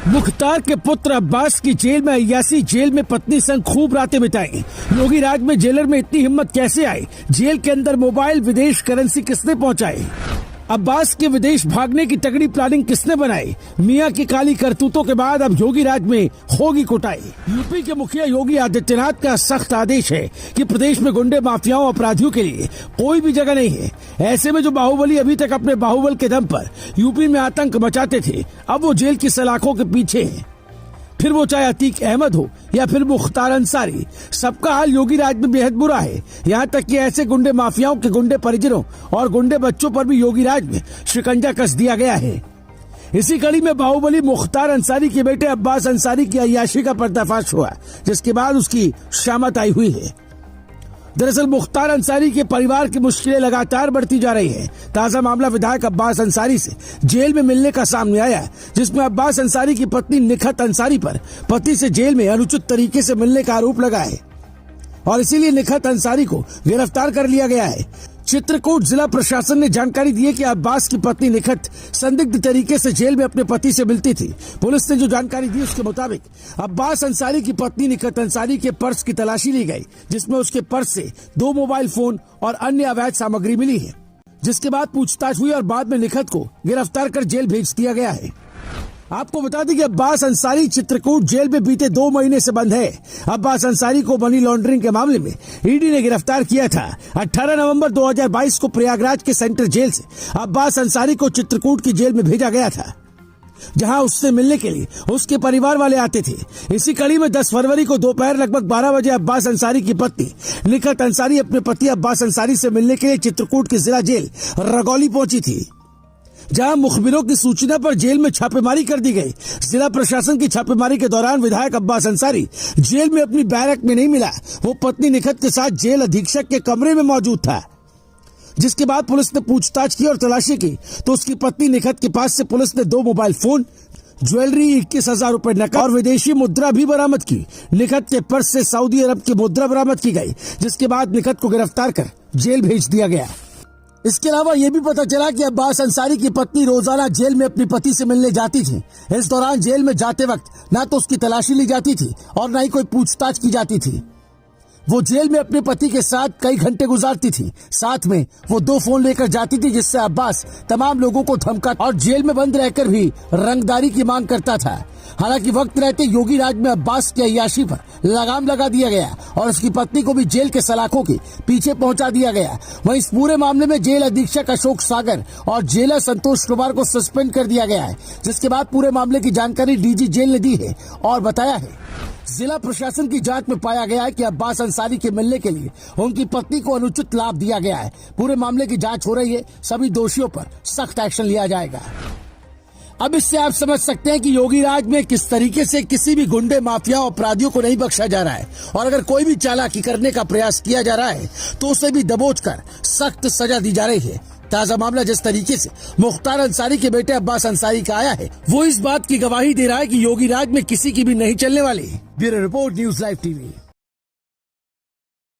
मुख्तार के पुत्र अब्बास की जेल में अय्यासी जेल में पत्नी संग खूब रातें बिताई। योगी राज में जेलर में इतनी हिम्मत कैसे आई? जेल के अंदर मोबाइल विदेश करेंसी किसने पहुंचाई? अब्बास के विदेश भागने की तगड़ी प्लानिंग किसने बनाई? मियां की काली करतूतों के बाद अब योगी राज में होगी कुटाई। यूपी के मुखिया योगी आदित्यनाथ का सख्त आदेश है कि प्रदेश में गुंडे माफियाओं अपराधियों के लिए कोई भी जगह नहीं है। ऐसे में जो बाहुबली अभी तक अपने बाहुबल के दम पर यूपी में आतंक मचाते थे, अब वो जेल की सलाखों के पीछे हैं। फिर वो चाहे अतीक अहमद हो या फिर मुख्तार अंसारी, सबका हाल योगी राज में बेहद बुरा है। यहाँ तक कि ऐसे गुंडे माफियाओं के गुंडे परिजनों और गुंडे बच्चों पर भी योगी राज में शिकंजा कस दिया गया है। इसी कड़ी में बाहुबली मुख्तार अंसारी के बेटे अब्बास अंसारी की अय्याशी का पर्दाफाश हुआ, जिसके बाद उसकी शामत आई हुई है। दरअसल मुख्तार अंसारी के परिवार की मुश्किलें लगातार बढ़ती जा रही हैं। ताजा मामला विधायक अब्बास अंसारी से जेल में मिलने का सामने आया, जिसमें अब्बास अंसारी की पत्नी निखत अंसारी पर पति से जेल में अनुचित तरीके से मिलने का आरोप लगा है और इसीलिए निखत अंसारी को गिरफ्तार कर लिया गया है। चित्रकूट जिला प्रशासन ने जानकारी दी है कि अब्बास की पत्नी निखत संदिग्ध तरीके से जेल में अपने पति से मिलती थी। पुलिस ने जो जानकारी दी उसके मुताबिक अब्बास अंसारी की पत्नी निखत अंसारी के पर्स की तलाशी ली गई, जिसमें उसके पर्स से 2 मोबाइल फोन और अन्य अवैध सामग्री मिली है, जिसके बाद पूछताछ हुई और बाद में निखत को गिरफ्तार कर जेल भेज दिया गया है। आपको बता दें कि अब्बास अंसारी चित्रकूट जेल में बीते 2 महीने से बंद है। अब्बास अंसारी को मनी लॉन्ड्रिंग के मामले में ईडी ने गिरफ्तार किया था। 18 नवंबर 2022 को प्रयागराज के सेंट्रल जेल से अब्बास अंसारी को चित्रकूट की जेल में भेजा गया था, जहां उससे मिलने के लिए उसके परिवार वाले आते थे। इसी कड़ी में 10 फरवरी को दोपहर लगभग 12 बजे अब्बास अंसारी की पत्नी निखत अंसारी अपने पति अब्बास अंसारी से मिलने के लिए चित्रकूट की जिला जेल रगौली पहुंची थी, जहां मुखबिरों की सूचना पर जेल में छापेमारी कर दी गई। जिला प्रशासन की छापेमारी के दौरान विधायक अब्बास अंसारी जेल में अपनी बैरक में नहीं मिला। वो पत्नी निखत के साथ जेल अधीक्षक के कमरे में मौजूद था, जिसके बाद पुलिस ने पूछताछ की और तलाशी की तो उसकी पत्नी निखत के पास से पुलिस ने 2 मोबाइल फोन, ज्वेलरी, 21,000 रुपए नकद और विदेशी मुद्रा भी बरामद की। निखत के पर्स से सऊदी अरब की मुद्रा बरामद की गई, जिसके बाद निखत को गिरफ्तार कर जेल भेज दिया गया। इसके अलावा ये भी पता चला कि अब्बास अंसारी की पत्नी रोजाना जेल में अपनी पति से मिलने जाती थी। इस दौरान जेल में जाते वक्त ना तो उसकी तलाशी ली जाती थी और ना ही कोई पूछताछ की जाती थी। वो जेल में अपने पति के साथ कई घंटे गुजारती थी। साथ में वो 2 फोन लेकर जाती थी, जिससे अब्बास तमाम लोगों को धमका और जेल में बंद रहकर भी रंगदारी की मांग करता था। हालांकि वक्त रहते योगी राज में अब्बास की अय्याशी पर लगाम लगा दिया गया और उसकी पत्नी को भी जेल के सलाखों के पीछे पहुंचा दिया गया। वहीं इस पूरे मामले में जेल अधीक्षक अशोक सागर और जेलर संतोष कुमार को सस्पेंड कर दिया गया है, जिसके बाद पूरे मामले की जानकारी डीजी जेल ने दी है और बताया है जिला प्रशासन की जांच में पाया गया है कि अब्बास अंसारी के मिलने के लिए उनकी पत्नी को अनुचित लाभ दिया गया है। पूरे मामले की जांच हो रही है, सभी दोषियों पर सख्त एक्शन लिया जाएगा। अब इससे आप समझ सकते हैं कि योगी राज में किस तरीके से किसी भी गुंडे माफिया अपराधियों को नहीं बख्शा जा रहा है और अगर कोई भी चालाकी करने का प्रयास किया जा रहा है तो उसे भी दबोचकर सख्त सजा दी जा रही है। ताजा मामला जिस तरीके से मुख्तार अंसारी के बेटे अब्बास अंसारी का आया है, वो इस बात की गवाही दे रहा है कि योगी राज में किसी की भी नहीं चलने वाली। Bureau report, news live TV.